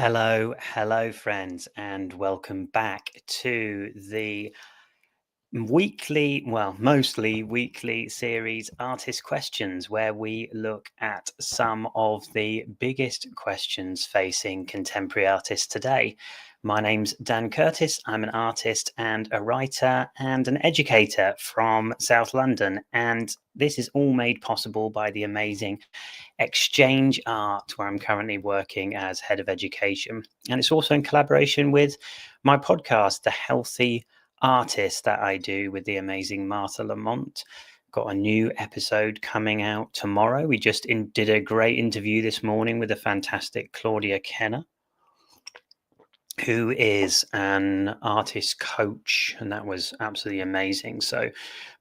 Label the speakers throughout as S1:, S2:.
S1: Hello, friends, and welcome back to the mostly weekly series Artist Questions, where we look at some of the biggest questions facing contemporary artists today. My name's Dan Curtis. I'm an artist and a writer and an educator from South London, and this is all made possible by the amazing Exchange Art, where I'm currently working as head of education. And it's also in collaboration with my podcast, The Healthy Artist, that I do with the amazing Martha Lamont. Got a new episode coming out tomorrow. We just did a great interview this morning with the fantastic Claudia Kenner, who is an artist coach, and that was absolutely amazing. So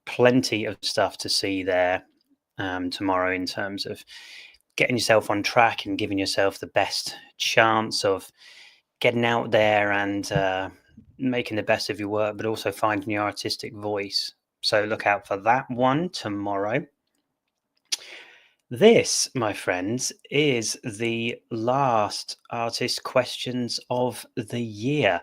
S1: plenty of stuff to see there tomorrow in terms of getting yourself on track and giving yourself the best chance of getting out there and making the best of your work, but also finding your artistic voice. So look out for that one tomorrow. This, my friends, is the last Artist Questions of the year.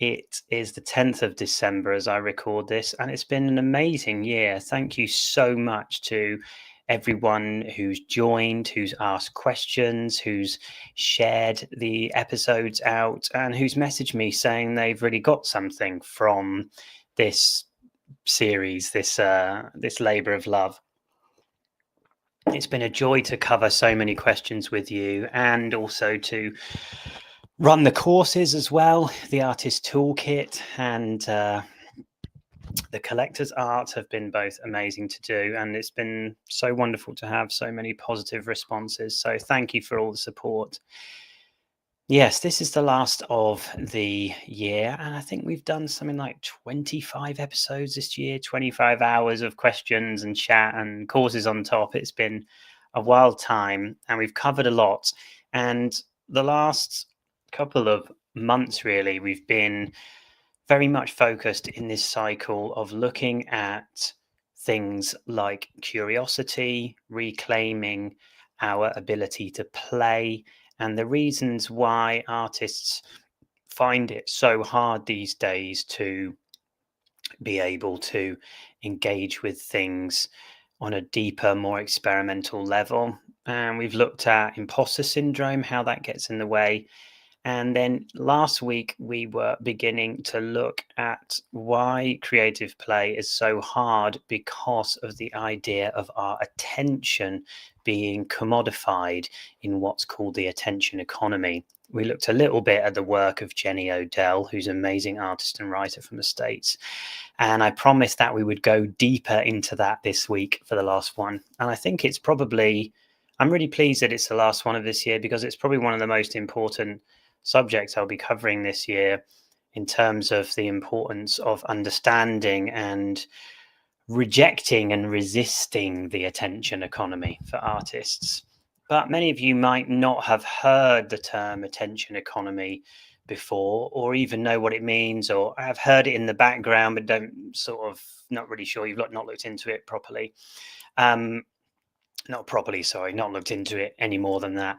S1: It is the 10th of December as I record this, and it's been an amazing year. Thank you so much to everyone who's joined, who's asked questions, who's shared the episodes out, and who's messaged me saying they've really got something from this series, this labor of love. It's been a joy to cover so many questions with you, and also to run the courses as well. The Artist Toolkit and the Collector's Art have been both amazing to do, and it's been so wonderful to have so many positive responses. So thank you for all the support. Yes, this is the last of the year, and I think we've done something like 25 episodes this year, 25 hours of questions and chat and courses on top. It's been a wild time, and we've covered a lot. And the last couple of months, really, we've been very much focused in this cycle of looking at things like curiosity, reclaiming our ability to play, and the reasons why artists find it so hard these days to be able to engage with things on a deeper, more experimental level. And we've looked at imposter syndrome, how that gets in the way. And then last week, we were beginning to look at why creative play is so hard because of the idea of our attention being commodified in what's called the attention economy. We looked a little bit at the work of Jenny Odell, who's an amazing artist and writer from the States. And I promised that we would go deeper into that this week for the last one. And I think it's probably, I'm really pleased that it's the last one of this year, because it's probably one of the most important subjects I'll be covering this year in terms of the importance of understanding and rejecting and resisting the attention economy for artists. But many of you might not have heard the term attention economy before, or even know what it means, or have heard it in the background but don't not really sure, you've not looked into it properly. Not looked into it any more than that.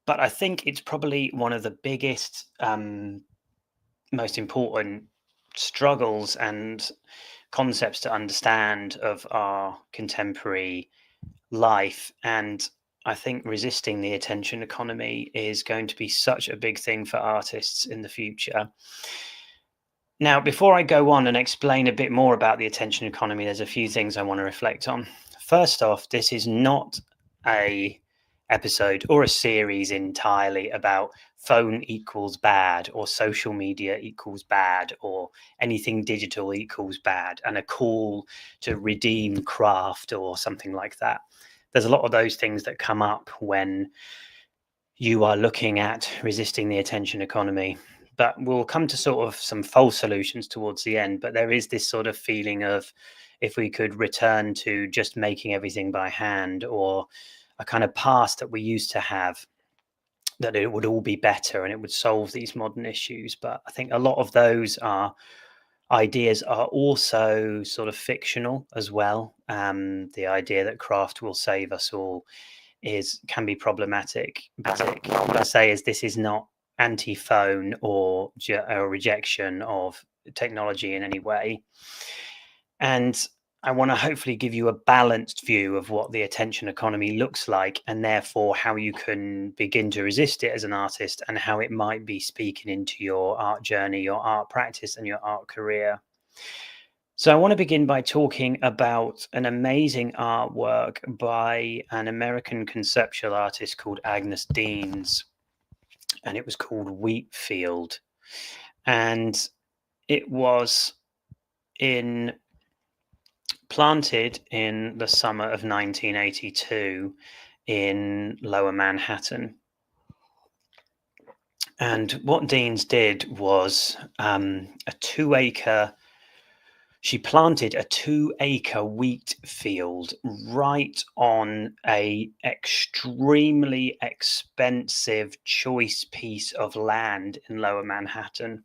S1: But I think it's probably one of the biggest, most important struggles and concepts to understand of our contemporary life. And I think resisting the attention economy is going to be such a big thing for artists in the future. Now, before I go on and explain a bit more about the attention economy, there's a few things I want to reflect on. First off, this is not a episode or a series entirely about phone equals bad, or social media equals bad, or anything digital equals bad, and a call to redeem craft or something like that. There's a lot of those things that come up when you are looking at resisting the attention economy. But we'll come to sort of some false solutions towards the end. But there is this sort of feeling of, if we could return to just making everything by hand, or a kind of past that we used to have, that it would all be better and it would solve these modern issues. But I think a lot of those ideas are also sort of fictional as well. The idea that craft will save us all. can be problematic. But what I say is this is not anti-phone or a rejection of technology in any way. And I want to hopefully give you a balanced view of what the attention economy looks like, and therefore how you can begin to resist it as an artist, and how it might be speaking into your art journey, your art practice, and your art career. So I want to begin by talking about an amazing artwork by an American conceptual artist called Agnes Deans, and it was called Wheatfield. And it was planted in the summer of 1982 in Lower Manhattan. And what Deans did was she planted a 2-acre wheat field right on a extremely expensive choice piece of land in Lower Manhattan.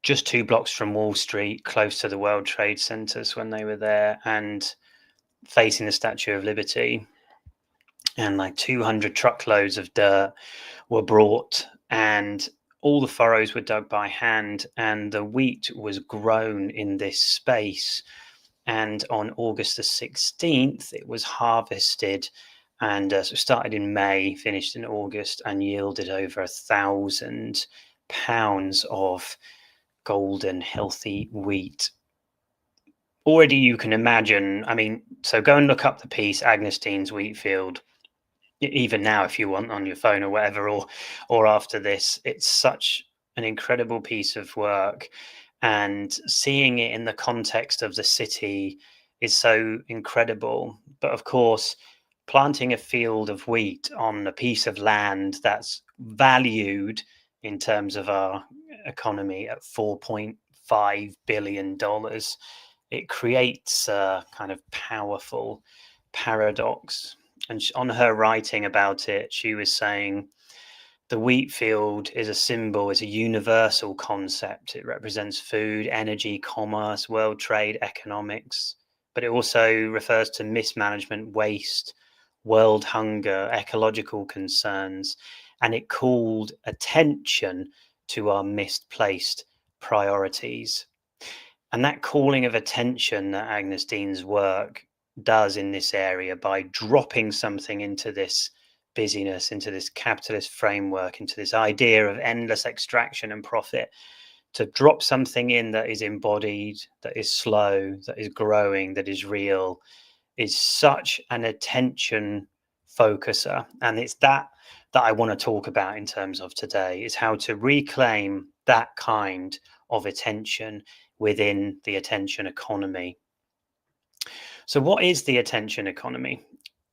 S1: Just 2 blocks from Wall Street, close to the World Trade Centers when they were there, and facing the Statue of Liberty. And like 200 truckloads of dirt were brought, and all the furrows were dug by hand, and the wheat was grown in this space. And on August the 16th, it was harvested, and so it started in May, finished in August, and yielded over 1,000 pounds of golden, healthy wheat. Already you can imagine, I mean, so go and look up the piece, Agnes Deans Wheatfield, even now if you want, on your phone or whatever, or after this. It's such an incredible piece of work, and seeing it in the context of the city is so incredible. But of course, planting a field of wheat on a piece of land that's valued in terms of our economy at $4.5 billion, it creates a kind of powerful paradox. And on her writing about it, she was saying the wheat field is a symbol, is a universal concept. It represents food, energy, commerce, world trade, economics, but it also refers to mismanagement, waste, world hunger, ecological concerns, and it called attention to our misplaced priorities. And that calling of attention that Agnes Dean's work does in this area, by dropping something into this busyness, into this capitalist framework, into this idea of endless extraction and profit, to drop something in that is embodied, that is slow, that is growing, that is real, is such an attention focuser. And it's that I want to talk about in terms of today, is how to reclaim that kind of attention within the attention economy. So what is the attention economy?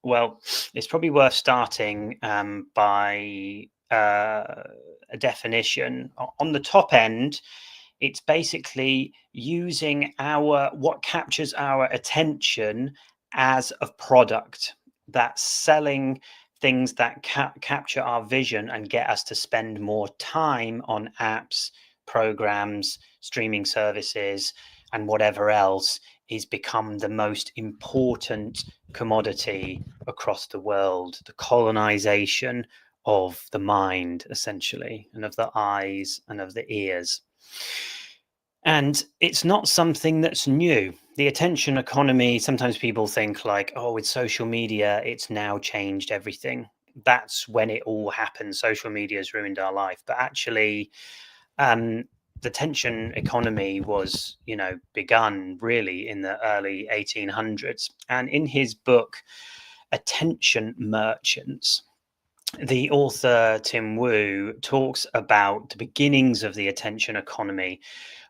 S1: Well, it's probably worth starting by a definition. On the top end, it's basically using what captures our attention as a product. That's selling things that capture our vision and get us to spend more time on apps, programs, streaming services, and whatever else is become the most important commodity across the world. The colonization of the mind, essentially, and of the eyes and of the ears. And it's not something that's new. The attention economy, sometimes people think like, oh, with social media, it's now changed everything. That's when it all happened. Social media has ruined our life. But actually, the attention economy was, begun really in the early 1800s. And in his book, Attention Merchants, the author Tim Wu talks about the beginnings of the attention economy,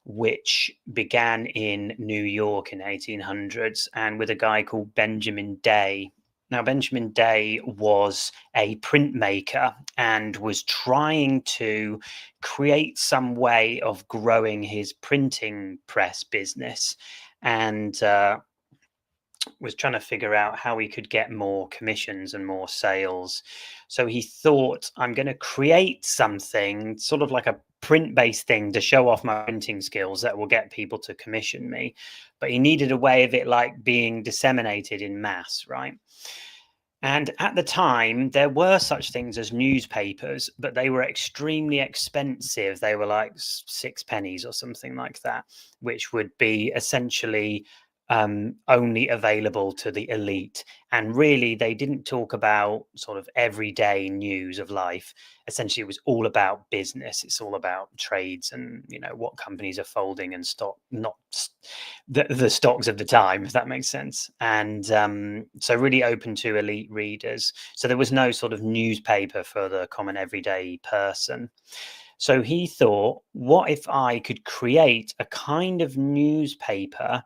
S1: which began in New York in 1800s, and with a guy called Benjamin Day. Now, Benjamin Day was a printmaker and was trying to create some way of growing his printing press business, and was trying to figure out how he could get more commissions and more sales. So he thought, I'm going to create something sort of like a print-based thing to show off my printing skills that will get people to commission me. But he needed a way of it like being disseminated in mass, right? And at the time, there were such things as newspapers, but they were extremely expensive. They were like six pennies or something like that, which would be essentially only available to the elite. And really, they didn't talk about sort of everyday news of life. Essentially, it was all about business. It's all about trades and, you know, what companies are folding and stock, not the stocks of the time, if that makes sense. And so really open to elite readers. So there was no sort of newspaper for the common everyday person. So he thought, what if I could create a kind of newspaper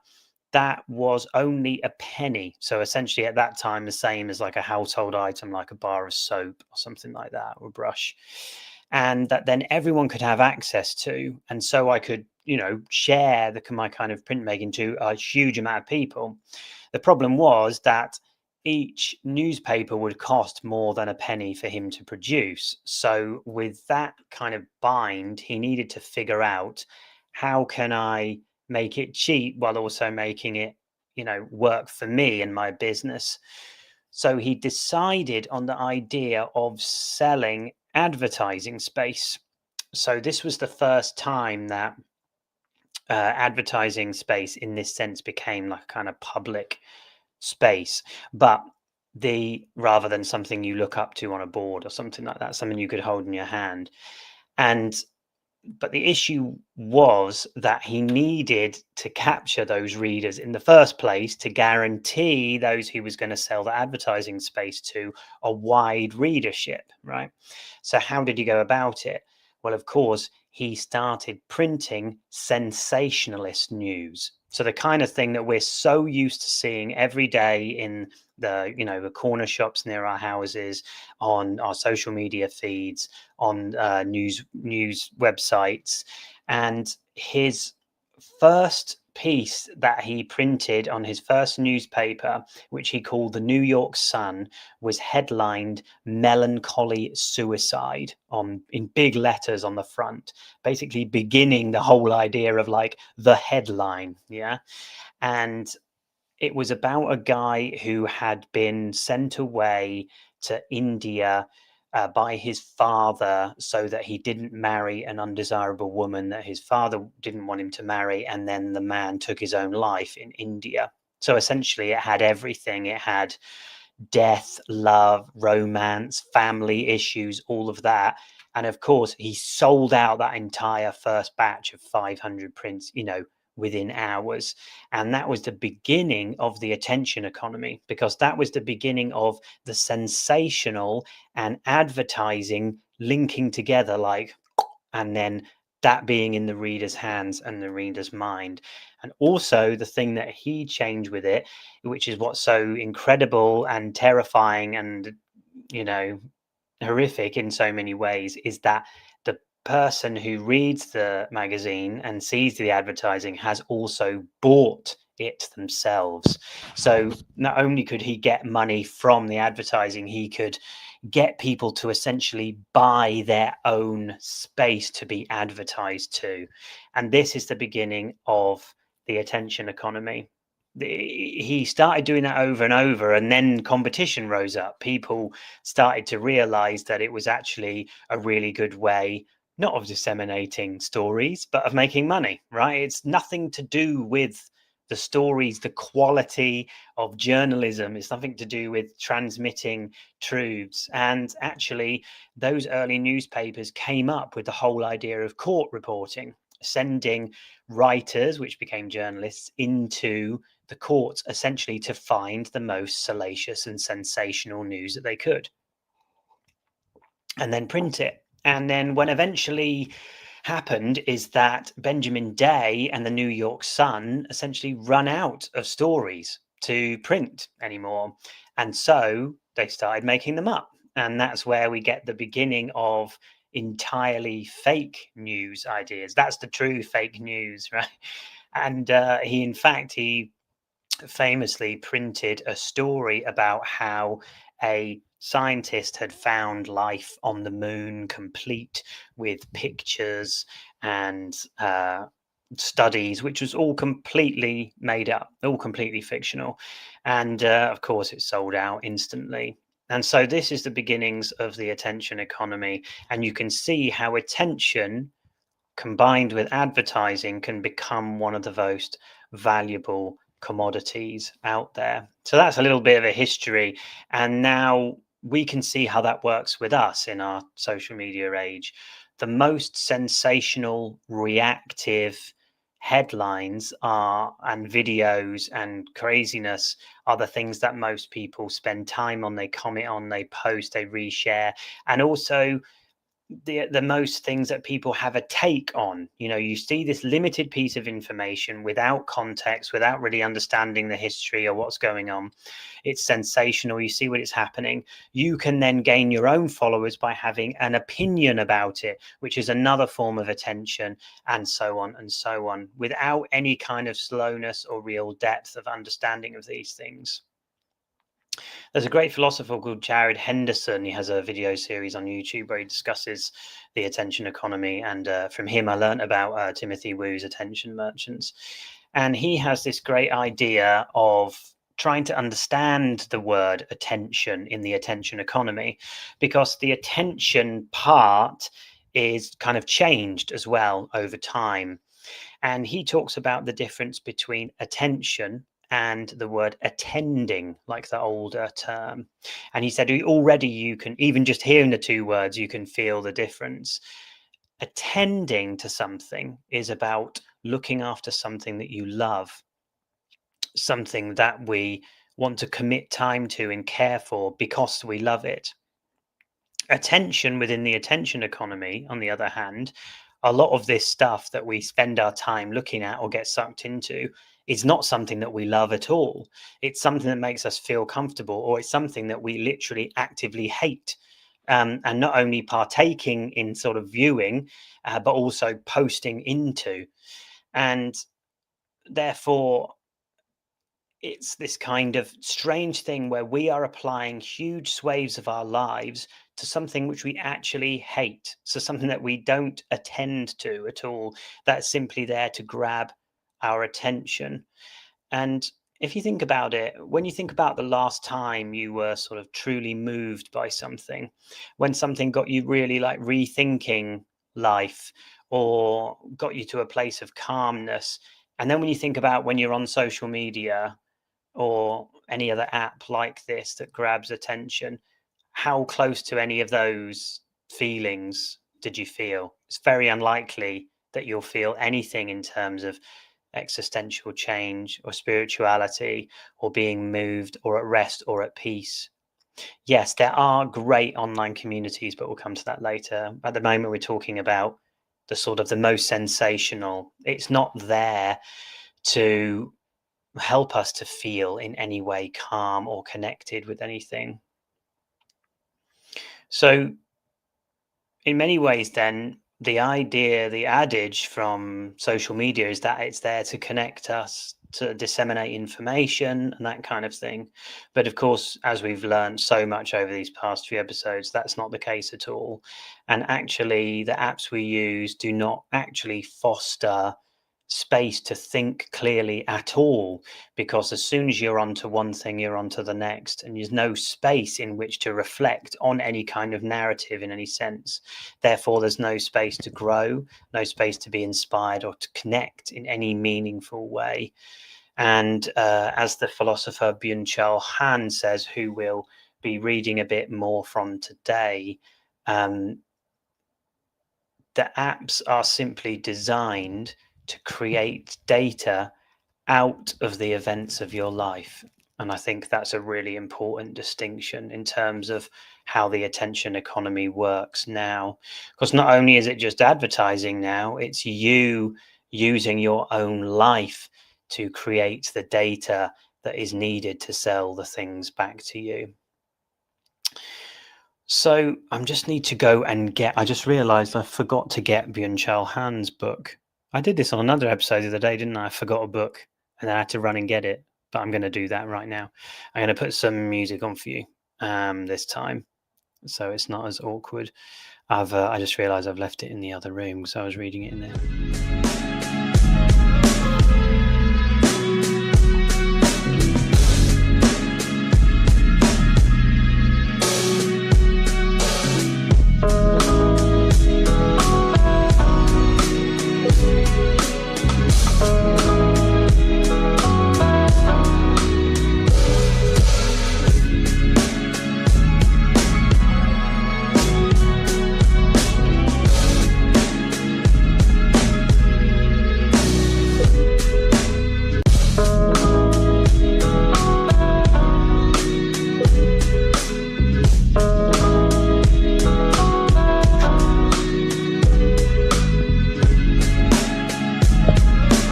S1: that was only a penny? So essentially at that time, the same as like a household item, like a bar of soap or something like that, or a brush. And that then everyone could have access to. And so I could, you know, share my kind of printmaking to a huge amount of people. The problem was that each newspaper would cost more than a penny for him to produce. So with that kind of bind, he needed to figure out, how can I make it cheap while also making it, you know, work for me and my business. So he decided on the idea of selling advertising space. So this was the first time that advertising space in this sense became like a kind of public space, but the rather than something you look up to on a board or something like that, something you could hold in your hand. And but the issue was that he needed to capture those readers in the first place to guarantee those he was going to sell the advertising space to a wide readership, right? So how did he go about it? Well, of course, he started printing sensationalist news. So the kind of thing that we're so used to seeing every day in the, you know, the corner shops near our houses, on our social media feeds, on news websites. And his first piece that he printed on his first newspaper, which he called the New York Sun, was headlined "Melancholy Suicide" on in big letters on the front, basically beginning the whole idea of like the headline. Yeah. And it was about a guy who had been sent away to India by his father so that he didn't marry an undesirable woman that his father didn't want him to marry. And then the man took his own life in India. So essentially, it had everything. It had death, love, romance, family issues, all of that. And of course, he sold out that entire first batch of 500 prints, you know, within hours. And that was the beginning of the attention economy, because that was the beginning of the sensational and advertising linking together, like, and then that being in the reader's hands and the reader's mind. And also the thing that he changed with it, which is what's so incredible and terrifying and, you know, horrific in so many ways, is that the person who reads the magazine and sees the advertising has also bought it themselves. So not only could he get money from the advertising, he could get people to essentially buy their own space to be advertised to. And this is the beginning of the attention economy. He started doing that over and over, and then competition rose up. People started to realize that it was actually a really good way, not of disseminating stories, but of making money, right? It's nothing to do with the stories, the quality of journalism. It's nothing to do with transmitting truths. And actually, those early newspapers came up with the whole idea of court reporting, sending writers, which became journalists, into the courts essentially to find the most salacious and sensational news that they could, and then print it. And then when eventually happened is that Benjamin Day and the New York Sun essentially run out of stories to print anymore. And so they started making them up. And that's where we get the beginning of entirely fake news ideas. That's the true fake news, right? And in fact, he famously printed a story about how a scientists had found life on the moon, complete with pictures and studies, which was all completely made up, all completely fictional. And of course, it sold out instantly. And so, this is the beginnings of the attention economy. And you can see how attention combined with advertising can become one of the most valuable commodities out there. So that's a little bit of a history. And now we can see how that works with us in our social media age. The most sensational, reactive headlines are and videos and craziness are the things that most people spend time on, they comment on, they post, they reshare. And also the most things that people have a take on. You see this limited piece of information without context, without really understanding the history or what's going on. It's sensational. You see what is happening. You can then gain your own followers by having an opinion about it, which is another form of attention, and so on and so on, without any kind of slowness or real depth of understanding of these things. There's a great philosopher called Jared Henderson. He has a video series on YouTube where he discusses the attention economy. And from him, I learned about Timothy Wu's Attention Merchants. And he has this great idea of trying to understand the word attention in the attention economy, because the attention part is kind of changed as well over time. And he talks about the difference between attention and the word attending, like the older term. And he said already you can, even just hearing the two words, you can feel the difference. Attending to something is about looking after something that you love, something that we want to commit time to and care for because we love it. Attention within the attention economy, on the other hand, a lot of this stuff that we spend our time looking at or get sucked into is not something that we love at all. It's something that makes us feel comfortable, or it's something that we literally actively hate. And not only partaking in sort of viewing, but also posting into. And therefore, it's this kind of strange thing where we are applying huge swathes of our lives to something which we actually hate. So something that we don't attend to at all, that's simply there to grab our attention. And if you think about it, when you think about the last time you were sort of truly moved by something, when something got you really like rethinking life or got you to a place of calmness, and then when you think about when you're on social media or any other app like this that grabs attention, how close to any of those feelings did you feel? It's very unlikely that you'll feel anything in terms of existential change or spirituality or being moved or at rest or at peace. Yes, there are great online communities, but we'll come to that later. At the moment, we're talking about the sort of the most sensational. It's not there to help us to feel in any way calm or connected with anything. So, in many ways, then, the idea, the adage from social media is that it's there to connect us, to disseminate information and that kind of thing. But of course, as we've learned so much over these past few episodes, that's not the case at all. And actually, the apps we use do not actually foster space to think clearly at all, because as soon as you're onto one thing, you're onto the next, and there's no space in which to reflect on any kind of narrative in any sense. Therefore, there's no space to grow, no space to be inspired or to connect in any meaningful way. And as the philosopher Byung-Chul Han says, who we'll be reading a bit more from today, the apps are simply designed to create data out of the events of your life. And I think that's a really important distinction in terms of how the attention economy works now. Because not only is it just advertising now, it's you using your own life to create the data that is needed to sell the things back to you. So I just need to go and I just realized I forgot to get Byung-Chul Han's book. I did this on another episode the other day, didn't I? I forgot a book and I had to run and get it, but I'm going to do that right now. I'm going to put some music on for you. this time, so it's not as awkward. I just realised I've left it in the other room, so I was reading it in there.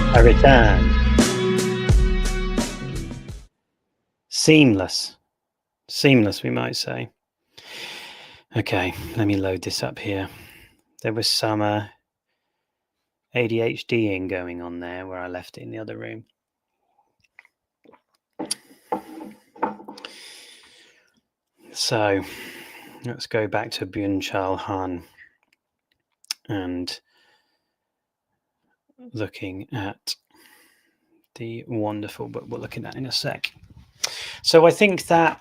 S1: I return. Seamless. Seamless, we might say. Okay, let me load this up here. There was some ADHDing going on there where I left it in the other room. So let's go back to Byung-Chul Han and looking at the wonderful book. We'll look at that in a sec. So I think that,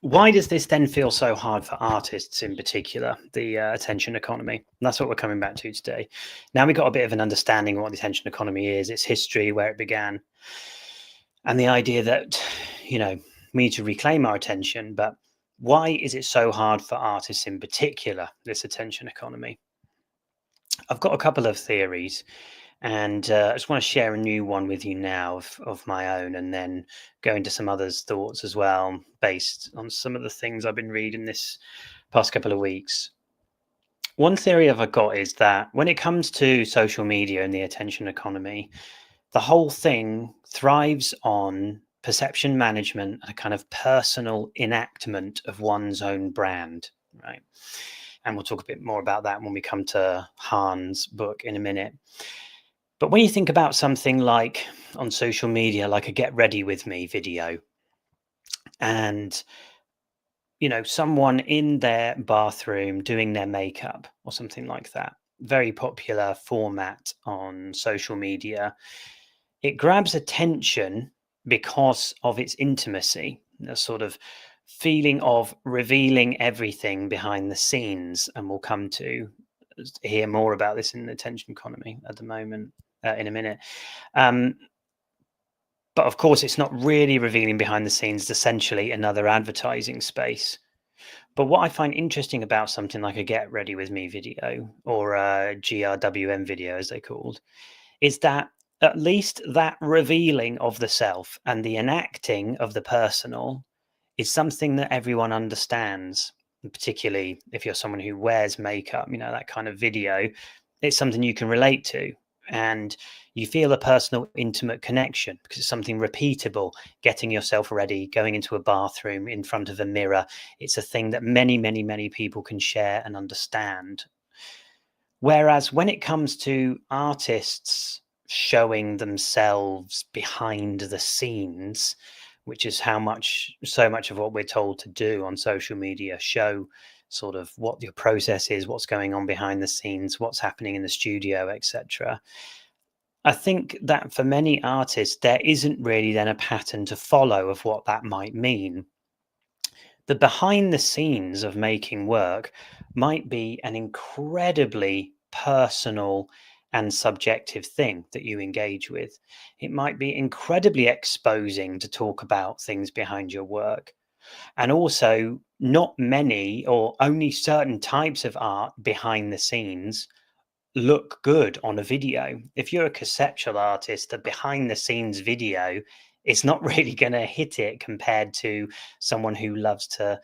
S1: why does this then feel so hard for artists in particular, the attention economy? And that's what we're coming back to today. Now we've got a bit of an understanding of what the attention economy is, its history, where it began, and the idea that, we need to reclaim our attention. But why is it so hard for artists in particular, this attention economy? I've got a couple of theories, and I just want to share a new one with you now of my own, and then go into some others' thoughts as well, based on some of the things I've been reading this past couple of weeks. One theory I've got is that when it comes to social media and the attention economy, the whole thing thrives on perception management and a kind of personal enactment of one's own brand, right? And we'll talk a bit more about that when we come to Han's book in a minute. But when you think about something like on social media, like a get ready with me video, and someone in their bathroom doing their makeup or something like that, very popular format on social media, it grabs attention because of its intimacy, the sort of feeling of revealing everything behind the scenes. And we'll come to hear more about this in the attention economy at the moment, in a minute. But of course, it's not really revealing behind the scenes. It's essentially another advertising space. But what I find interesting about something like a Get Ready With Me video, or a GRWM video, as they're called, is that at least that revealing of the self and the enacting of the personal is something that everyone understands. And particularly if you're someone who wears makeup, that kind of video, it's something you can relate to. And you feel a personal, intimate connection because it's something repeatable. Getting yourself ready, going into a bathroom in front of a mirror, it's a thing that many, many, many people can share and understand. Whereas when it comes to artists showing themselves behind the scenes, which is so much of what we're told to do on social media, show sort of what your process is, what's going on behind the scenes, what's happening in the studio, etc. I think that for many artists, there isn't really then a pattern to follow of what that might mean. The behind the scenes of making work might be an incredibly personal and subjective thing that you engage with. It might be incredibly exposing to talk about things behind your work. And also, not many or only certain types of art behind the scenes look good on a video. If you're a conceptual artist, a behind the scenes video is not really going to hit it compared to someone who loves to,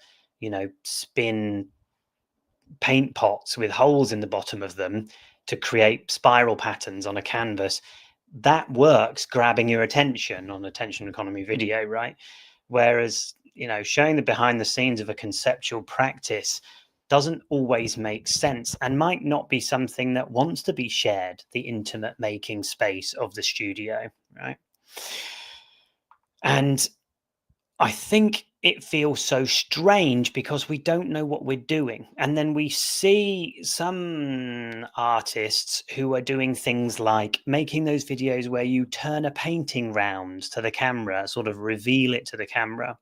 S1: spin paint pots with holes in the bottom of them to create spiral patterns on a canvas. That works grabbing your attention on attention economy video, right? Whereas, showing the behind the scenes of a conceptual practice doesn't always make sense and might not be something that wants to be shared, the intimate making space of the studio, right? And I think it feels so strange because we don't know what we're doing. And then we see some artists who are doing things like making those videos where you turn a painting round to the camera, sort of reveal it to the camera,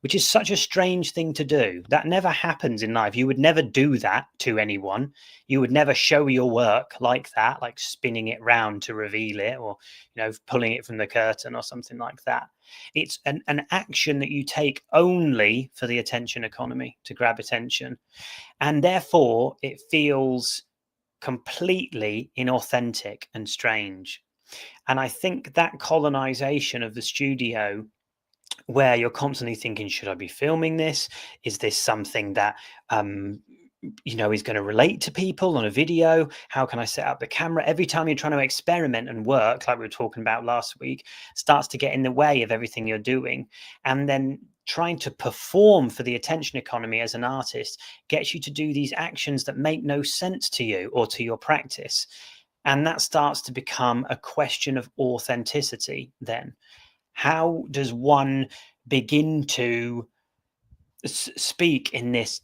S1: which is such a strange thing to do. That never happens in life. You would never do that to anyone. You would never show your work like that, like spinning it round to reveal it, or pulling it from the curtain or something like that. It's an action that you take only for the attention economy, to grab attention. And therefore it feels completely inauthentic and strange. And I think that colonization of the studio, where you're constantly thinking, should I be filming this? Is this something that is going to relate to people on a video? How can I set up the camera? Every time you're trying to experiment and work, like we were talking about last week, starts to get in the way of everything you're doing. And then trying to perform for the attention economy as an artist gets you to do these actions that make no sense to you or to your practice. And that starts to become a question of authenticity then. How does one begin to speak in these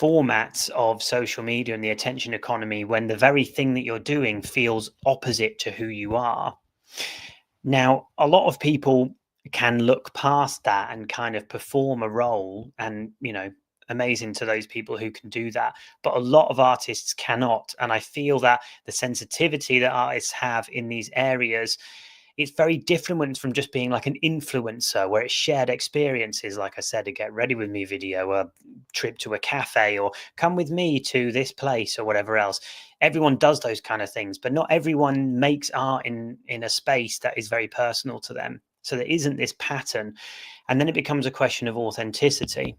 S1: formats of social media and the attention economy when the very thing that you're doing feels opposite to who you are? Now, a lot of people can look past that and kind of perform a role, and amazing to those people who can do that, but a lot of artists cannot. And I feel that the sensitivity that artists have in these areas, it's very different from just being like an influencer where it's shared experiences, like I said, a get ready with me video, a trip to a cafe, or come with me to this place or whatever else. Everyone does those kind of things, but not everyone makes art in a space that is very personal to them. So there isn't this pattern. And then it becomes a question of authenticity.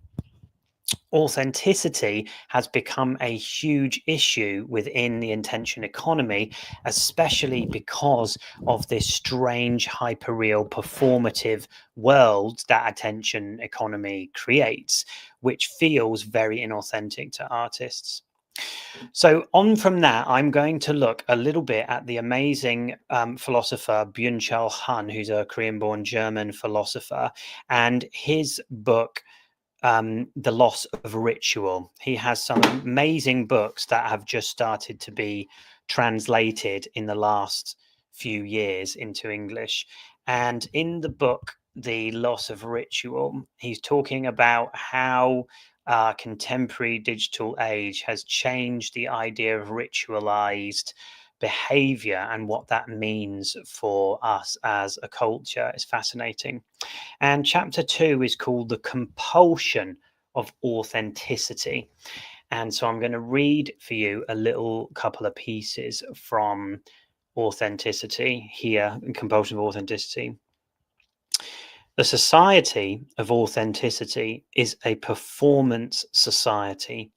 S1: Authenticity has become a huge issue within the attention economy, especially because of this strange, hyperreal, performative world that attention economy creates, which feels very inauthentic to artists. So on from that, I'm going to look a little bit at the amazing philosopher Byung-Chul Han, who's a Korean-born German philosopher, and his book, The Loss of Ritual. He has some amazing books that have just started to be translated in the last few years into English. And in the book, The Loss of Ritual, he's talking about how our contemporary digital age has changed the idea of ritualized behavior and what that means for us as a culture. Is fascinating. And chapter 2 is called The Compulsion of Authenticity. And so I'm going to read for you a little couple of pieces from Authenticity here, Compulsion of Authenticity. The society of authenticity is a performance society.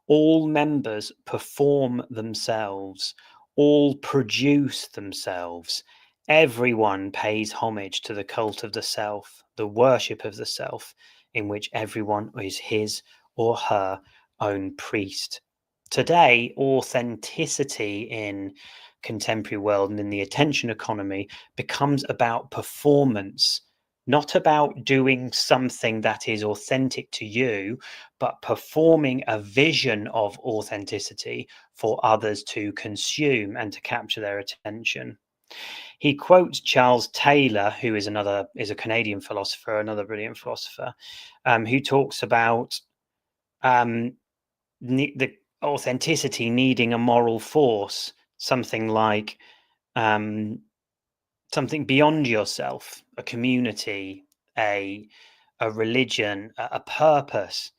S1: All members perform themselves, all produce themselves. Everyone pays homage to the cult of the self, the worship of the self, in which everyone is his or her own priest. Today, authenticity in contemporary world and in the attention economy becomes about performance, not about doing something that is authentic to you, but performing a vision of authenticity for others to consume and to capture their attention. He quotes Charles Taylor, who is a Canadian philosopher, another brilliant philosopher, who talks about the authenticity needing a moral force, something like something beyond yourself, a community, a religion, a purpose,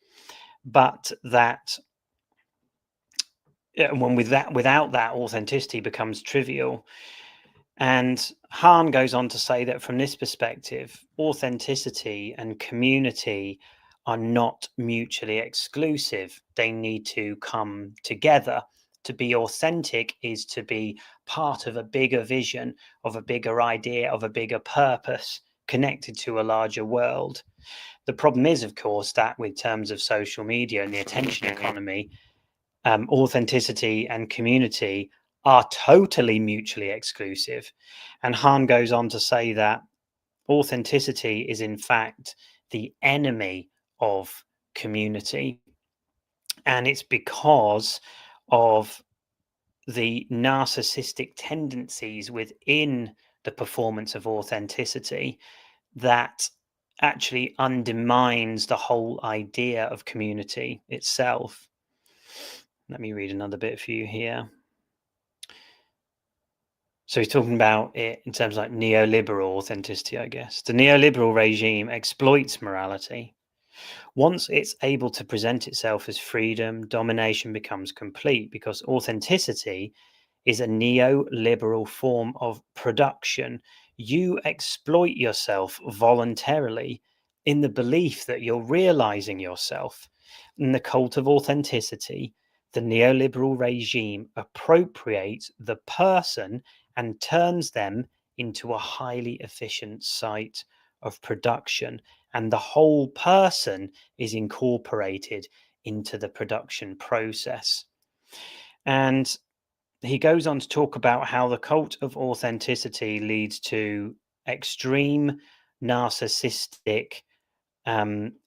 S1: but that when without that, authenticity becomes trivial. And Hahn goes on to say that from this perspective, authenticity and community are not mutually exclusive. They need to come together. To be authentic is to be part of a bigger vision, of a bigger idea, of a bigger purpose, connected to a larger world. The problem is, of course, that with terms of social media and the attention economy, authenticity and community are totally mutually exclusive. And Hahn goes on to say that authenticity is, in fact, the enemy of community. And it's because of the narcissistic tendencies within the performance of authenticity that actually undermines the whole idea of community itself. Let me read another bit for you here. So he's talking about it in terms of like neoliberal authenticity, I guess. The neoliberal regime exploits morality. Once it's able to present itself as freedom, domination becomes complete because authenticity is a neoliberal form of production. You exploit yourself voluntarily in the belief that you're realizing yourself. In the cult of authenticity, the neoliberal regime appropriates the person and turns them into a highly efficient site of production. And the whole person is incorporated into the production process. And he goes on to talk about how the cult of authenticity leads to extreme narcissistic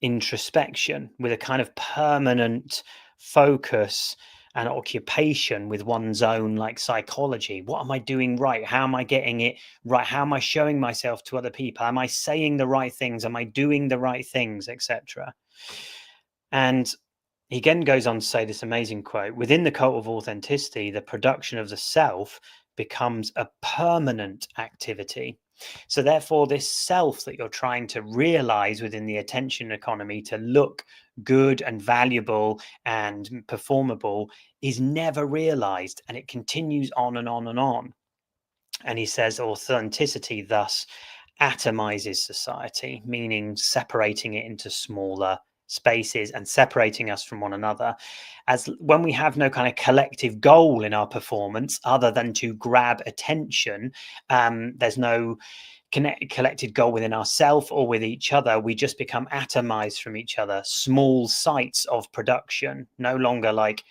S1: introspection with a kind of permanent focus and occupation with one's own like psychology. What am I doing right? How am I getting it right? How am I showing myself to other people? Am I saying the right things? Am I doing the right things, etc.? And he again goes on to say this amazing quote: within the cult of authenticity, the production of the self becomes a permanent activity. So, therefore, this self that you're trying to realize within the attention economy to look good and valuable and performable is never realized, and it continues on and on and on. And he says authenticity thus atomizes society, meaning separating it into smaller spaces and separating us from one another. As when we have no kind of collective goal in our performance other than to grab attention, there's no collected goal within ourselves or with each other. We just become atomized from each other, small sites of production, no longer like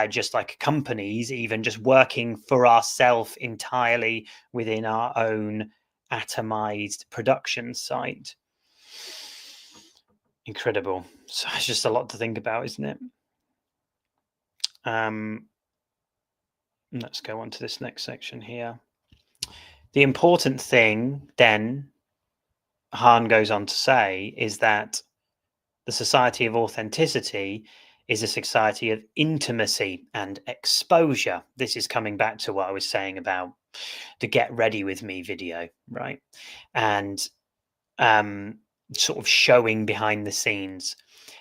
S1: just like companies, even just working for ourselves entirely within our own atomized production site. Incredible. So it's just a lot to think about, isn't it? Let's go on to this next section here. The important thing then, Hahn goes on to say, is that the society of authenticity is a society of intimacy and exposure. This is coming back to what I was saying about the Get Ready With Me video, right? And sort of showing behind the scenes.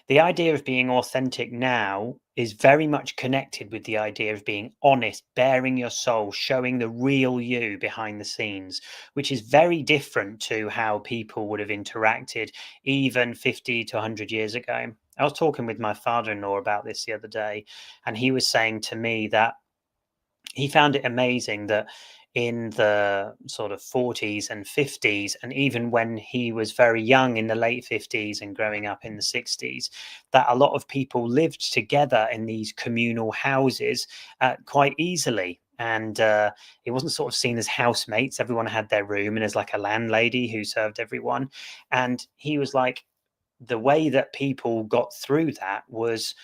S1: The idea of being authentic now is very much connected with the idea of being honest, bearing your soul, showing the real you behind the scenes, which is very different to how people would have interacted even 50 to 100 years ago. I was talking with my father-in-law about this the other day, and he was saying to me that he found it amazing that in the sort of 40s and 50s, and even when he was very young in the late 50s and growing up in the 60s, that a lot of people lived together in these communal houses quite easily. And it wasn't sort of seen as housemates. Everyone had their room, and there's like a landlady who served everyone. And he was like, the way that people got through that was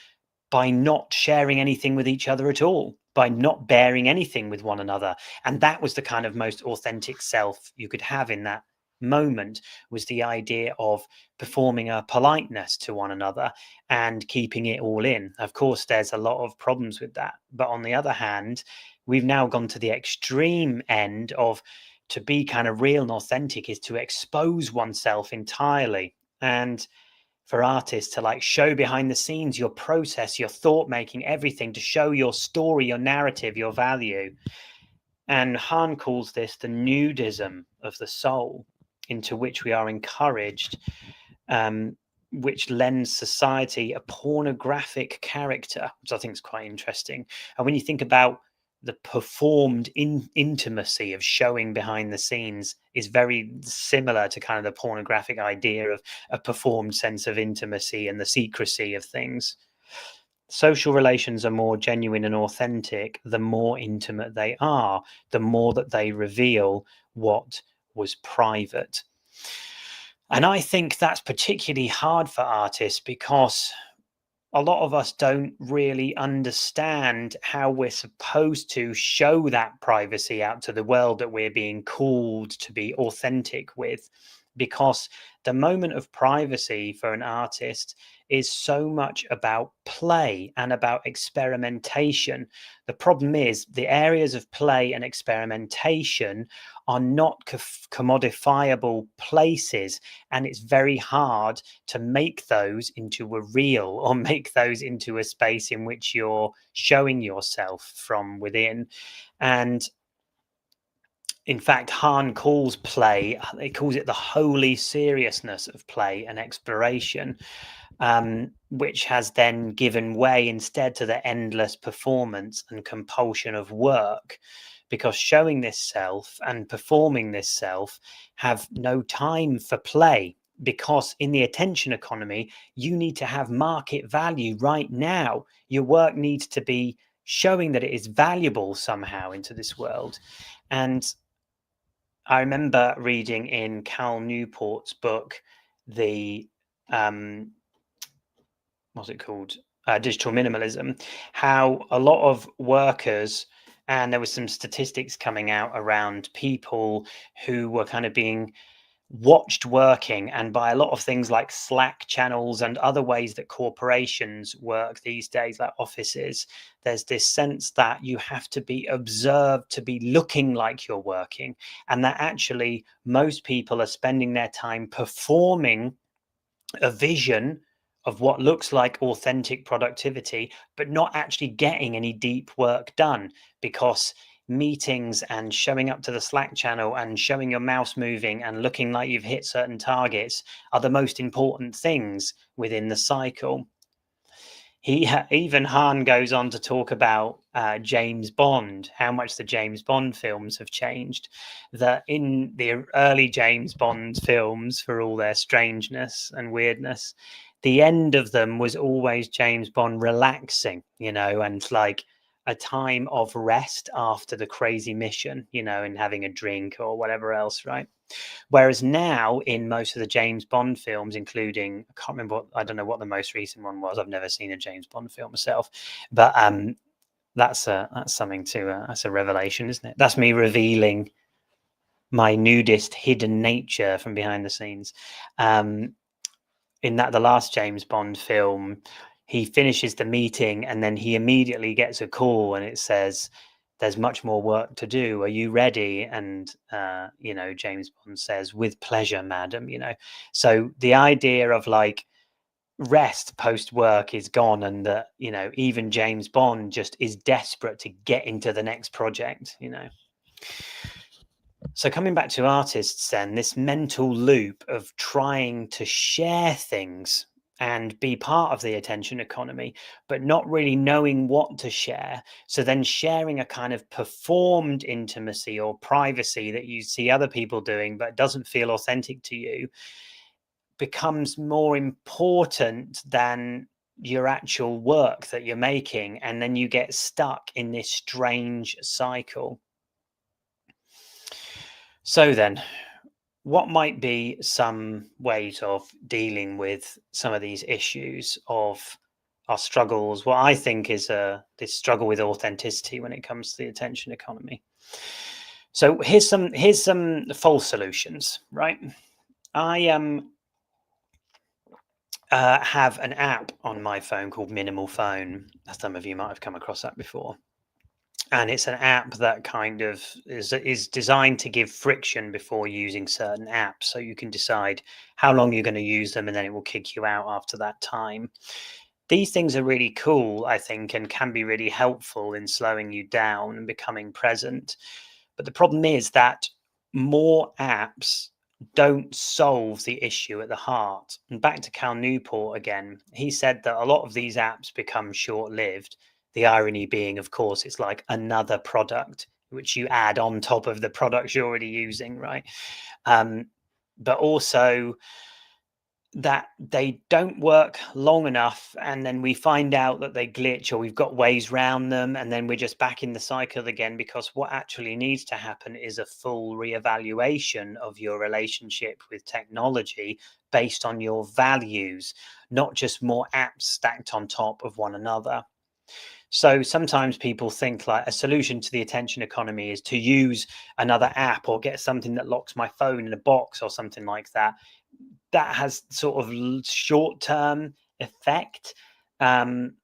S1: by not sharing anything with each other at all, by not bearing anything with one another. And that was the kind of most authentic self you could have in that moment, was the idea of performing a politeness to one another and keeping it all in. Of course, there's a lot of problems with that. But on the other hand, we've now gone to the extreme end of to be kind of real and authentic is to expose oneself entirely. And for artists to like show behind the scenes your process, your thought making, everything, to show your story, your narrative, your value. And Hahn calls this the nudism of the soul, into which we are encouraged, which lends society a pornographic character, which I think is quite interesting. And when you think about the performed intimacy of showing behind the scenes, is very similar to kind of the pornographic idea of a performed sense of intimacy and the secrecy of things. Social relations are more genuine and authentic the more intimate they are, the more that they reveal what was private. And I think that's particularly hard for artists because a lot of us don't really understand how we're supposed to show that privacy out to the world that we're being called to be authentic with. Because the moment of privacy for an artist is so much about play and about experimentation. The problem is the areas of play and experimentation are not commodifiable places, and it's very hard to make those into a reel or make those into a space in which you're showing yourself from within. And in fact, Hahn calls play, he calls it the holy seriousness of play and exploration, which has then given way instead to the endless performance and compulsion of work, because showing this self and performing this self have no time for play. Because in the attention economy, you need to have market value right now. Your work needs to be showing that it is valuable somehow into this world. And I remember reading in Cal Newport's book, the what's it called? Digital Minimalism, how a lot of workers, and there was some statistics coming out around people who were kind of being watched working, and by a lot of things like Slack channels and other ways that corporations work these days, like offices. There's this sense that you have to be observed to be looking like you're working, and that actually most people are spending their time performing a vision of what looks like authentic productivity, but not actually getting any deep work done, because meetings and showing up to the Slack channel and showing your mouse moving and looking like you've hit certain targets are the most important things within the cycle. Even Hahn goes on to talk about James Bond, how much the James Bond films have changed. That in the early James Bond films, for all their strangeness and weirdness, the end of them was always James Bond relaxing, and like a time of rest after the crazy mission, and having a drink or whatever else, right? Whereas now, in most of the James Bond films, including, I can't remember, I don't know what the most recent one was. I've never seen a James Bond film myself, but that's something to that's a revelation, isn't it? That's me revealing my nudist hidden nature from behind the scenes. In that, the last James Bond film, he finishes the meeting and then he immediately gets a call and it says, there's much more work to do. Are you ready? And, James Bond says, with pleasure, madam, So the idea of like rest post work is gone, and that, even James Bond just is desperate to get into the next project. So coming back to artists then, this mental loop of trying to share things and be part of the attention economy, but not really knowing what to share. So then sharing a kind of performed intimacy or privacy that you see other people doing, but doesn't feel authentic to you, becomes more important than your actual work that you're making. And then you get stuck in this strange cycle. So then, what might be some ways of dealing with some of these issues of our struggles? What I think is this struggle with authenticity when it comes to the attention economy. So here's some false solutions, right? I have an app on my phone called Minimal Phone. Some of you might have come across that before. And it's an app that kind of is designed to give friction before using certain apps, so you can decide how long you're going to use them, and then it will kick you out after that time. These things are really cool, I think, and can be really helpful in slowing you down and becoming present. But the problem is that more apps don't solve the issue at the heart. And back to Cal Newport again, he said that a lot of these apps become short lived. The irony being, of course, it's like another product which you add on top of the products you're already using, right? But also, that they don't work long enough, and then we find out that they glitch, or we've got ways round them, and then we're just back in the cycle again. Because what actually needs to happen is a full reevaluation of your relationship with technology based on your values, not just more apps stacked on top of one another. So sometimes people think like a solution to the attention economy is to use another app or get something that locks my phone in a box or something like that. That has sort of short-term effect, um,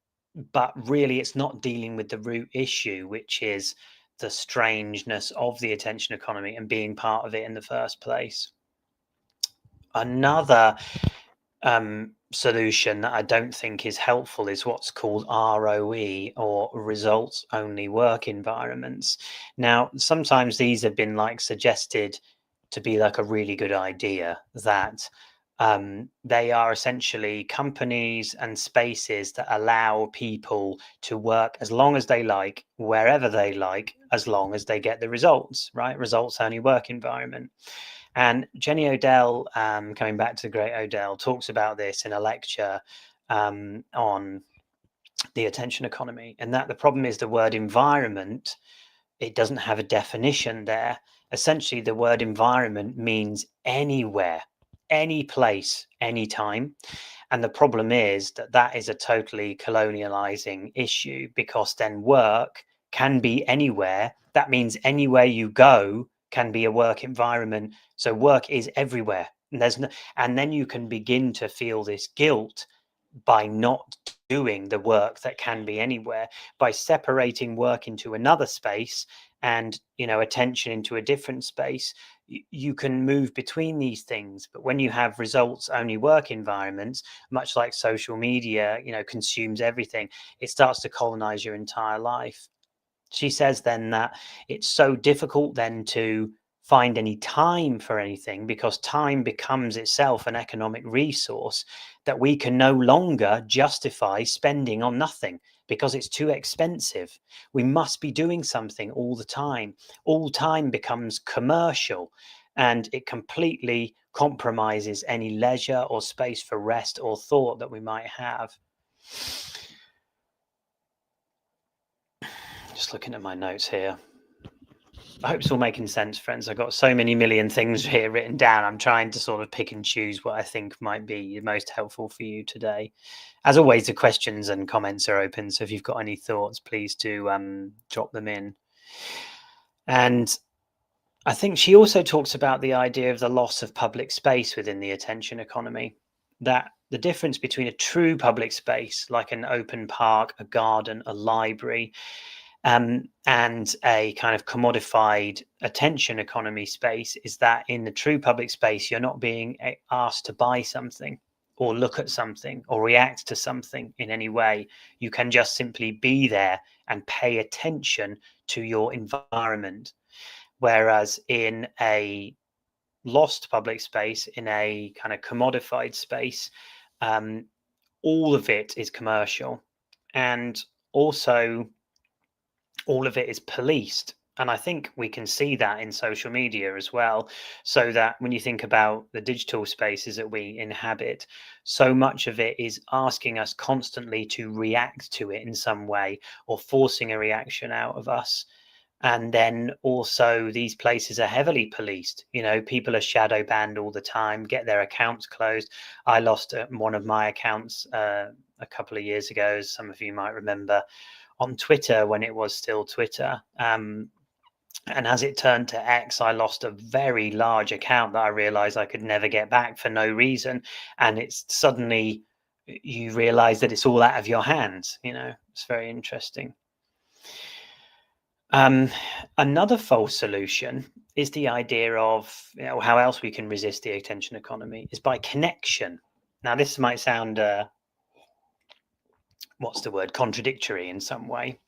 S1: but really it's not dealing with the root issue, which is the strangeness of the attention economy and being part of it in the first place. Another solution that I don't think is helpful is what's called ROE, or results only work environments. Now, sometimes these have been like suggested to be like a really good idea, that they are essentially companies and spaces that allow people to work as long as they like, wherever they like, as long as they get the results, right? Results only work environment. And Jenny Odell, coming back to the great Odell, talks about this in a lecture on the attention economy, and that the problem is the word environment, it doesn't have a definition there. Essentially, the word environment means anywhere, any place, anytime. And the problem is that that is a totally colonializing issue, because then work can be anywhere. That means anywhere you go can be a work environment. So work is everywhere. And and then you can begin to feel this guilt by not doing the work that can be anywhere, by separating work into another space and attention into a different space. You can move between these things. But when you have results only work environments, much like social media consumes everything, it starts to colonize your entire life. She says then that it's so difficult then to find any time for anything, because time becomes itself an economic resource that we can no longer justify spending on nothing, because it's too expensive. We must be doing something all the time. All time becomes commercial, and it completely compromises any leisure or space for rest or thought that we might have. Just looking at my notes here. I hope it's all making sense, friends. I've got so many million things here written down. I'm trying to sort of pick and choose what I think might be most helpful for you today. As always, the questions and comments are open. So if you've got any thoughts, please do drop them in. And I think she also talks about the idea of the loss of public space within the attention economy. That the difference between a true public space, like an open park, a garden, a library, and a kind of commodified attention economy space, is that in the true public space, you're not being asked to buy something or look at something or react to something in any way. You can just simply be there and pay attention to your environment. Whereas in a lost public space, in a kind of commodified space, all of it is commercial, and also all of it is policed. And I think we can see that in social media as well. So that when you think about the digital spaces that we inhabit, so much of it is asking us constantly to react to it in some way, or forcing a reaction out of us. And then also these places are heavily policed. People are shadow banned all the time, get their accounts closed. I lost one of my accounts a couple of years ago, as some of you might remember, on Twitter when it was still Twitter. And as it turned to X, I lost a very large account that I realized I could never get back for no reason. And it's suddenly, you realize that it's all out of your hands. It's very interesting. Another false solution is the idea of how else we can resist the attention economy is by connection. Now, this might sound contradictory in some way.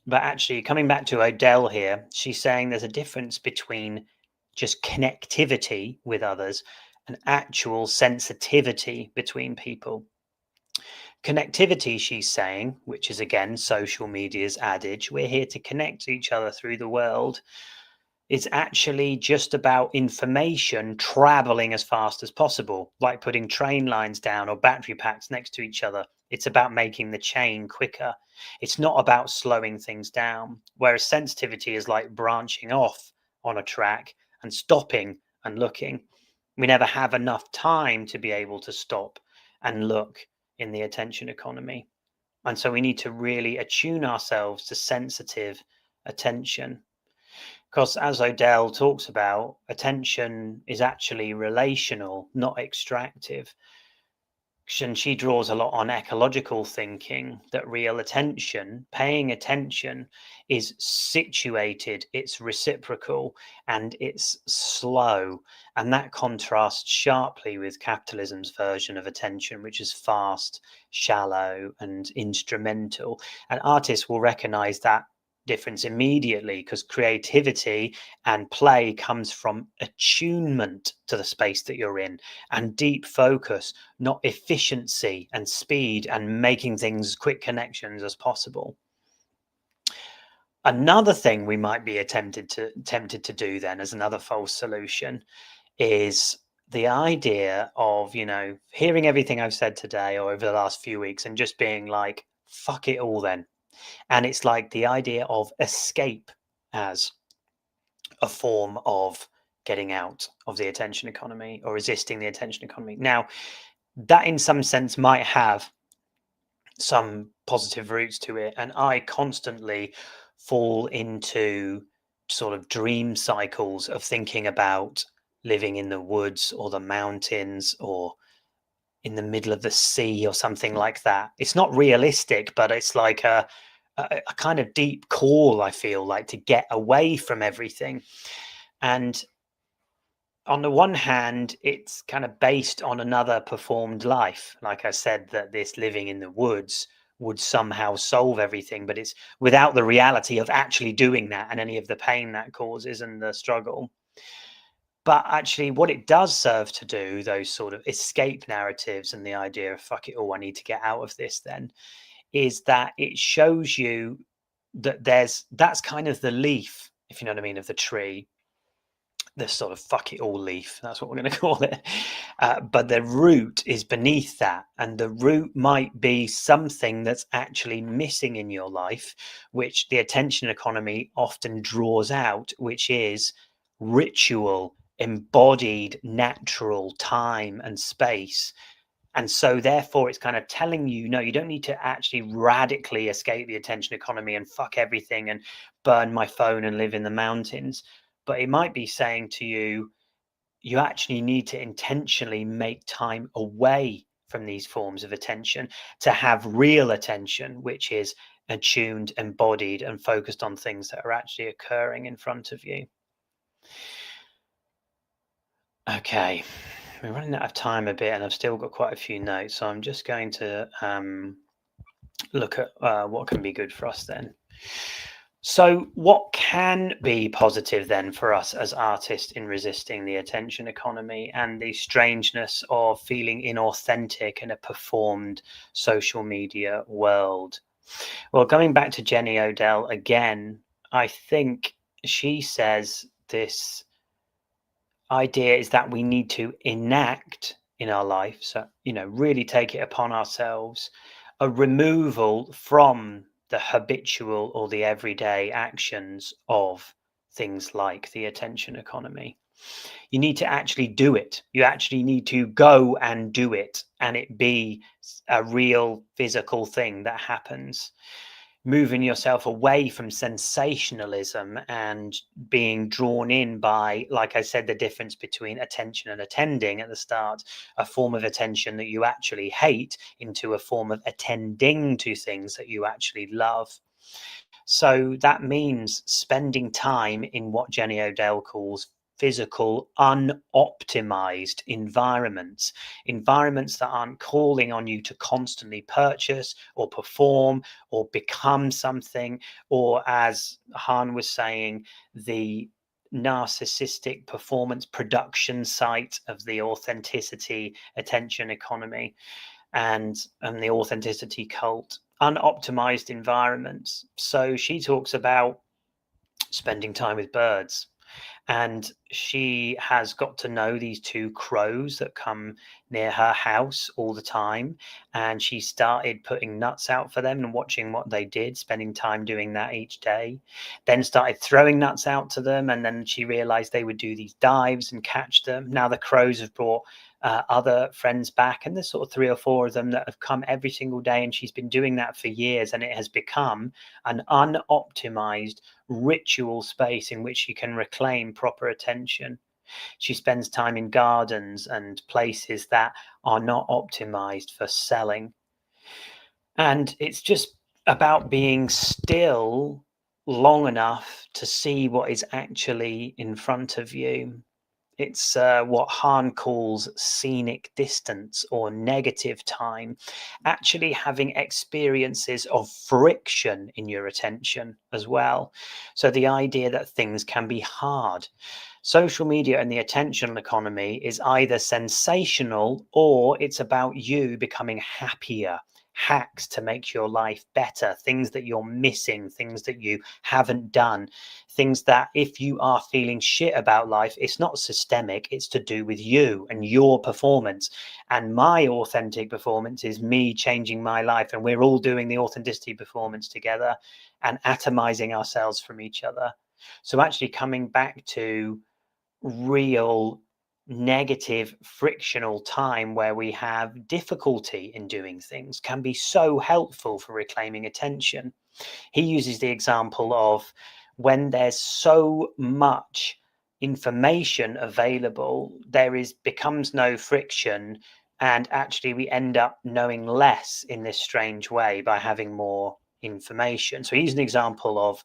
S1: But actually, coming back to Odell here, she's saying there's a difference between just connectivity with others and actual sensitivity between people. Connectivity, she's saying, which is again social media's adage, we're here to connect each other through the world, is actually just about information traveling as fast as possible, like putting train lines down or battery packs next to each other. It's about making the chain quicker. It's not about slowing things down, whereas sensitivity is like branching off on a track and stopping and looking. We never have enough time to be able to stop and look in the attention economy. And so we need to really attune ourselves to sensitive attention. Because as Odell talks about, attention is actually relational, not extractive. And she draws a lot on ecological thinking that real attention, paying attention, is situated, it's reciprocal, and it's slow. And that contrasts sharply with capitalism's version of attention, which is fast, shallow, and instrumental. And artists will recognize that difference immediately, because creativity and play comes from attunement to the space that you're in and deep focus, not efficiency and speed and making things quick connections as possible. Another thing we might be tempted to do then as another false solution is the idea of, hearing everything I've said today or over the last few weeks and just being like, fuck it all then. And it's like the idea of escape as a form of getting out of the attention economy or resisting the attention economy. Now, that in some sense might have some positive roots to it. And I constantly fall into sort of dream cycles of thinking about living in the woods or the mountains or in the middle of the sea or something like that. It's not realistic, but it's like a kind of deep call, I feel like, to get away from everything. And on the one hand, it's kind of based on another performed life. Like I said, that this living in the woods would somehow solve everything, but it's without the reality of actually doing that and any of the pain that causes and the struggle. But actually, what it does serve to do, those sort of escape narratives and the idea of fuck it all, I need to get out of this, then, is that it shows you that that's kind of the leaf, if you know what I mean, of the tree, the sort of fuck it all leaf. That's what we're going to call it. But the root is beneath that. And the root might be something that's actually missing in your life, which the attention economy often draws out, which is ritual, embodied, natural time and space. And so, therefore, it's kind of telling you, no, you don't need to actually radically escape the attention economy and fuck everything and burn my phone and live in the mountains. But it might be saying to you, you actually need to intentionally make time away from these forms of attention to have real attention, which is attuned, embodied, and focused on things that are actually occurring in front of you. Okay, we're running out of time a bit, and I've still got quite a few notes, so I'm just going to look at what can be good for us then. So, what can be positive then for us as artists in resisting the attention economy and the strangeness of feeling inauthentic in a performed social media world? Well, going back to Jenny Odell again, I think she says this idea is that we need to enact in our life, so really take it upon ourselves, a removal from the habitual or the everyday actions of things like the attention economy. You need to actually do it. You actually need to go and do it, and it be a real physical thing that happens. Moving yourself away from sensationalism and being drawn in by, like I said, the difference between attention and attending at the start, a form of attention that you actually hate into a form of attending to things that you actually love. So that means spending time in what Jenny Odell calls physical, unoptimized environments, environments that aren't calling on you to constantly purchase or perform or become something, or as Han was saying, the narcissistic performance production site of the authenticity attention economy and the authenticity cult, unoptimized environments. So she talks about spending time with birds, And she has got to know these two crows that come near her house all the time. And she started putting nuts out for them and watching what they did, spending time doing that each day. Then started throwing nuts out to them. And then she realized they would do these dives and catch them. Now the crows have brought other friends back, and there's sort of 3 or 4 of them that have come every single day. And she's been doing that for years. And it has become an unoptimized ritual space in which she can reclaim proper attention. She spends time in gardens and places that are not optimized for selling. And it's just about being still long enough to see what is actually in front of you. It's what Hahn calls scenic distance or negative time, actually having experiences of friction in your attention as well. So the idea that things can be hard. Social media and the attention economy is either sensational or it's about you becoming happier. Hacks to make your life better, things that you're missing, things that you haven't done, things that if you are feeling shit about life, it's not systemic, it's to do with you and your performance. And my authentic performance is me changing my life, and we're all doing the authenticity performance together and atomizing ourselves from each other. So actually coming back to real negative frictional time where we have difficulty in doing things can be so helpful for reclaiming attention. He uses the example of when there's so much information available, there is becomes no friction, and actually we end up knowing less in this strange way by having more information. So he's an example of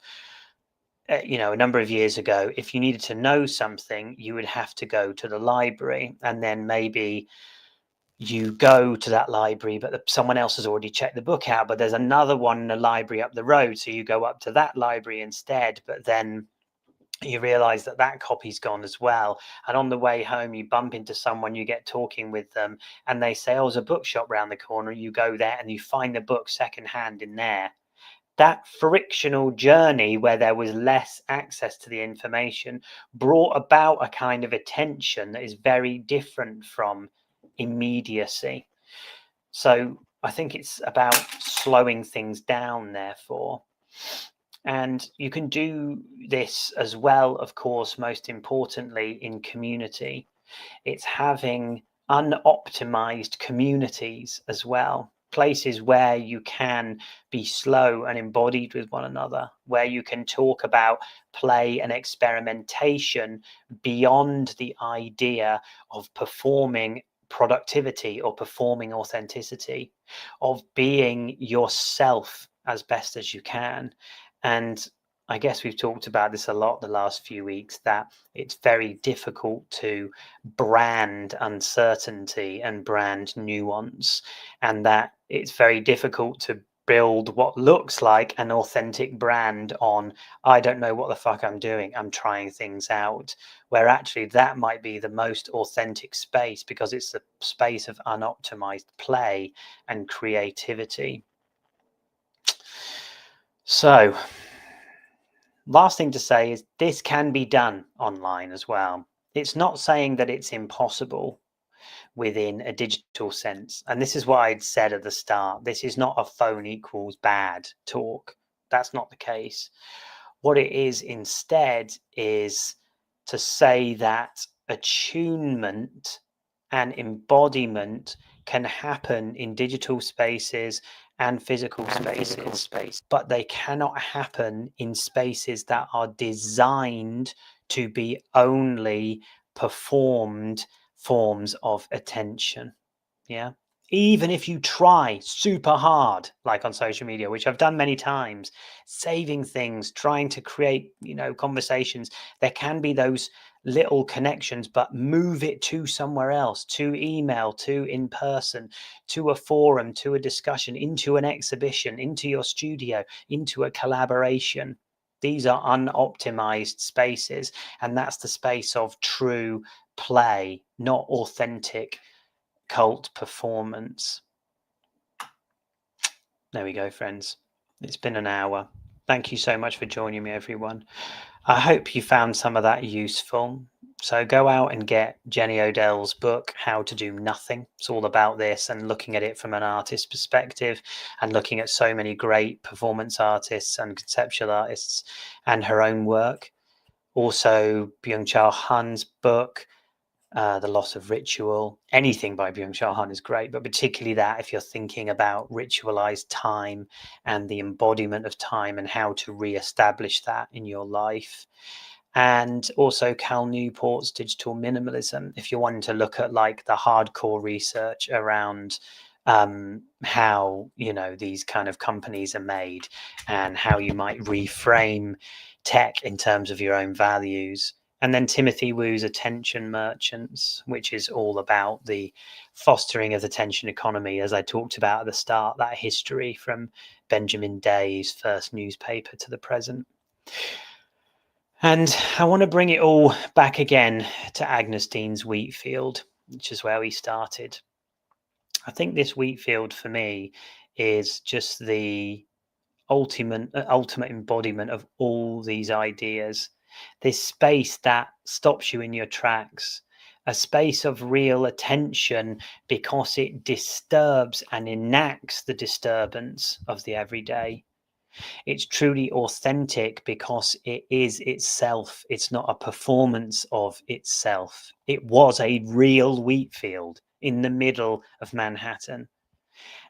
S1: a number of years ago, if you needed to know something, you would have to go to the library, and then maybe you go to that library, but someone else has already checked the book out, but there's another one in the library up the road. So you go up to that library instead, but then you realize that that copy's gone as well. And on the way home, you bump into someone, you get talking with them, and they say, oh, there's a bookshop round the corner. You go there and you find the book secondhand in there. That frictional journey where there was less access to the information brought about a kind of attention that is very different from immediacy. So I think it's about slowing things down, therefore. And you can do this as well, of course, most importantly, in community. It's having unoptimized communities as well, places where you can be slow and embodied with one another, where you can talk about play and experimentation beyond the idea of performing productivity or performing authenticity, of being yourself as best as you can. And I guess we've talked about this a lot the last few weeks, that it's very difficult to brand uncertainty and brand nuance, and that it's very difficult to build what looks like an authentic brand on, I don't know what the fuck I'm doing, I'm trying things out, where actually that might be the most authentic space because it's the space of unoptimized play and creativity. So last thing to say is this can be done online as well. It's not saying that it's impossible within a digital sense. And this is what I'd said at the start. This is not a phone equals bad talk. That's not the case. What it is instead is to say that attunement and embodiment can happen in digital spaces and physical spaces, but they cannot happen in spaces that are designed to be only performed forms of attention. Yeah. Even if you try super hard, like on social media, which I've done many times, saving things, trying to create, conversations, there can be those little connections, but move it to somewhere else, to email, to in person, to a forum, to a discussion, into an exhibition, into your studio, into a collaboration. These are unoptimized spaces, and that's the space of true play, not authentic cult performance. There we go, friends. It's been an hour. Thank you so much for joining me, everyone. I hope you found some of that useful. So go out and get Jenny Odell's book, How to Do Nothing. It's all about this and looking at it from an artist's perspective and looking at so many great performance artists and conceptual artists and her own work. Also, Byung-Chul Han's book, The Loss of Ritual. Anything by Byung-Chul Han is great, but particularly that if you're thinking about ritualized time and the embodiment of time and how to re-establish that in your life. And also Cal Newport's Digital Minimalism, if you're wanting to look at like the hardcore research around how, you know, these kind of companies are made and how you might reframe tech in terms of your own values. And then Timothy Wu's Attention Merchants, which is all about the fostering of the attention economy, as I talked about at the start, that history from Benjamin Day's first newspaper to the present. And I want to bring it all back again to Agnes Dean's Wheatfield, which is where we started. I think this Wheatfield for me is just the ultimate embodiment of all these ideas. This space that stops you in your tracks, a space of real attention because it disturbs and enacts the disturbance of the everyday. It's truly authentic because it is itself. It's not a performance of itself. It was a real wheat field in the middle of Manhattan.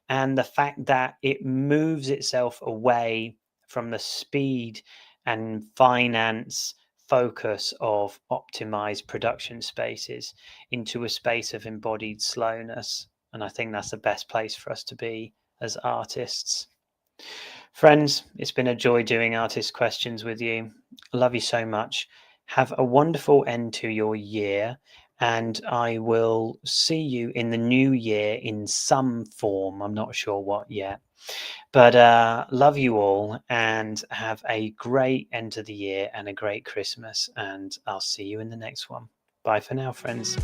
S1: And the fact that it moves itself away from the speed and finance focus of optimized production spaces into a space of embodied slowness. And I think that's the best place for us to be as artists. Friends, it's been a joy doing Artist Questions with you. I love you so much. Have a wonderful end to your year, and I will see you in the new year in some form. I'm not sure what yet. But love you all, and have a great end of the year and a great Christmas, and I'll see you in the next one. Bye for now, friends.